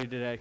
today.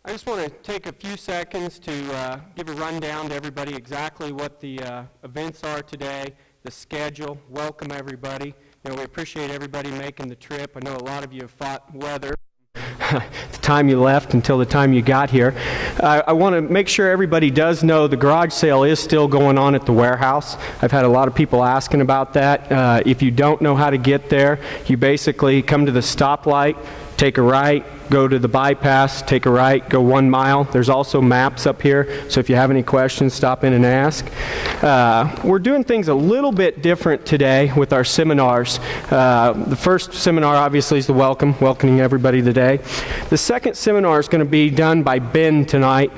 I just want to take a few seconds to give a rundown to everybody exactly what the events are today, the schedule. Welcome everybody. You know, we appreciate everybody making the trip. I know a lot of you have fought weather. The time you left until the time you got here. I want to make sure everybody does know the garage sale is still going on at the warehouse. I've had a lot of people asking about that. If you don't know how to get there, you basically come to the stoplight, take a right, go to the bypass, take a right, go 1 mile. There's also maps up here, so if you have any questions, stop in and ask. We're doing things a little bit different today with our seminars. The first seminar, obviously, is the welcoming everybody today. The second seminar is going to be done by Ben today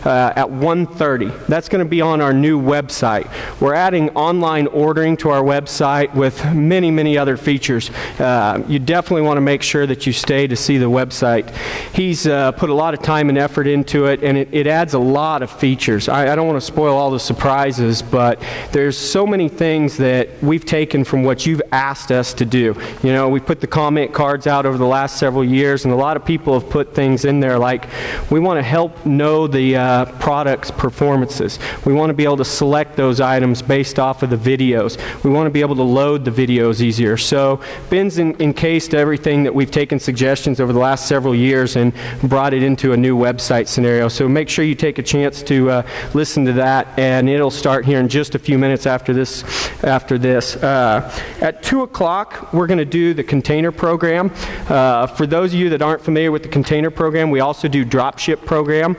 at 1:30. That's going to be on our new website. We're adding online ordering to our website with many, many other features. You definitely want to make sure that you stay to see the website. He's put a lot of time and effort into it, and it adds a lot of features. I don't want to spoil all the surprises, but there's so many things that we've taken from what you've asked us to do. You know, we put the comment cards out over the last several years, and a lot of people have put things in there like, we want to help know the product's performances. We want to be able to select those items based off of the videos. We want to be able to load the videos easier. So Ben's encased everything that we've taken suggestions over the last several years and brought it into a new website scenario. So make sure you take a chance to listen to that, and it'll start here in just a few minutes after this. At 2 o'clock, we're going to do the container program. For those of you that aren't familiar with the container program, we also do drop ship program,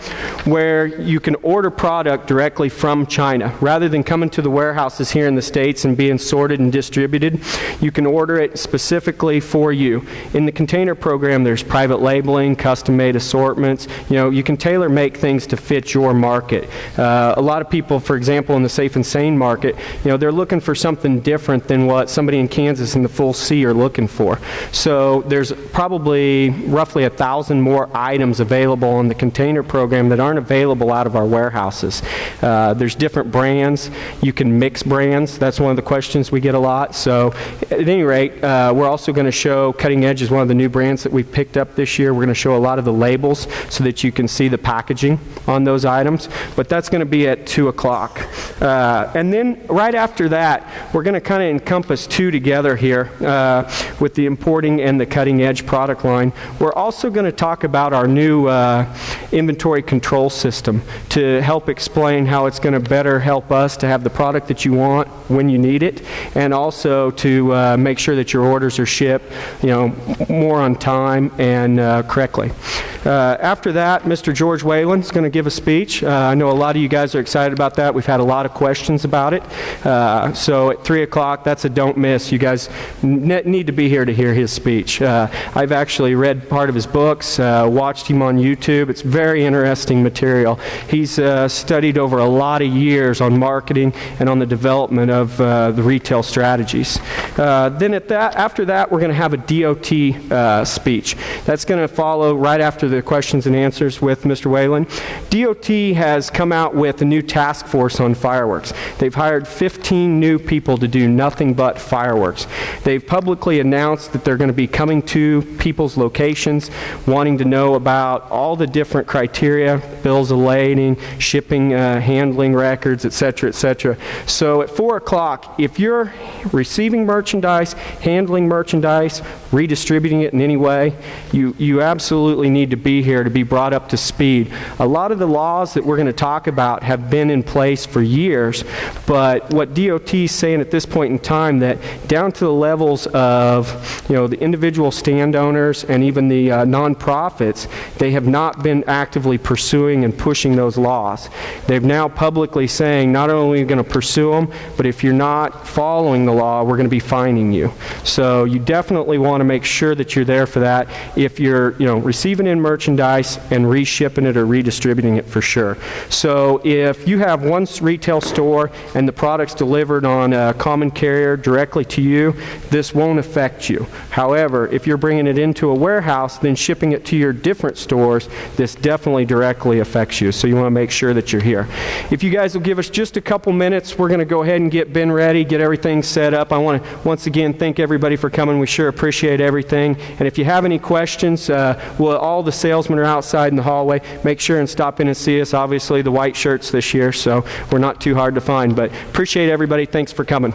where you can order product directly from China. Rather than coming to the warehouses here in the States and being sorted and distributed, you can order it specifically for you. In the container program, there's private labeling, custom-made assortments. You know, you can tailor-make things to fit your market. A lot of people, for example, in the Safe and Sane market, you know, they're looking for something different than what somebody in Kansas in the Full C are looking for. So there's probably roughly 1,000 more items available in the container program that aren't available out of our warehouses. There's different brands. You can mix brands. That's one of the questions we get a lot. So at any rate, we're also going to show Cutting Edge is one of the new brands that we've picked up this year. We're going to show a lot of the labels so that you can see the packaging on those items. But that's going to be at 2 o'clock. And then right after that, we're going to kind of encompass two together here with the importing and the Cutting Edge product line. We're also going to talk about our new inventory control system to help explain how it's going to better help us to have the product that you want when you need it, and also to make sure that your orders are shipped, you know, more on time and correctly. After that, Mr. George Whalen is going to give a speech. I know a lot of you guys are excited about that. We've had a lot of questions about it. So at 3 o'clock, that's a don't miss. You guys need to be here to hear his speech. I've actually read part of his books, watched him on YouTube. It's very interesting material. He's studied over a lot of years on marketing and on the development of the retail strategies. Then after that, we're going to have a DOT speech. That's going to follow right after the questions and answers with Mr. Whalen. DOT has come out with a new task force on fireworks. They've hired 15 new people to do nothing but fireworks. They've publicly announced that they're going to be coming to people's locations, wanting to know about all the different criteria, bills of lading, shipping, handling records, etc., etc. So at 4 o'clock, if you're receiving merchandise, handling merchandise, redistributing it in any way, you absolutely need to be here to be brought up to speed. A lot of the laws that we're going to talk about have been in place for years, but what DOT is saying at this point in time, that down to the levels of, you know, the individual stand owners and even the nonprofits, they have not been actively pursuing and pushing those laws. They've now publicly saying not only are we going to pursue them, but if you're not following the law, we're going to be fining you. So you definitely want to make sure that you're there for that. If you're, you know, receiving in merchandise and reshipping it or redistributing it for sure. So if you have one retail store and the product's delivered on a common carrier directly to you, this won't affect you. However, if you're bringing it into a warehouse, then shipping it to your different stores, this definitely directly affects you. So you want to make sure that you're here. If you guys will give us just a couple minutes, we're going to go ahead and get Ben ready, get everything set up. I want to once again thank everybody for coming. We sure appreciate everything. And if you have any questions, all the salesmen are outside in the hallway. Make sure and stop in and see us. Obviously, the white shirts this year, so we're not too hard to find. But appreciate everybody. Thanks for coming.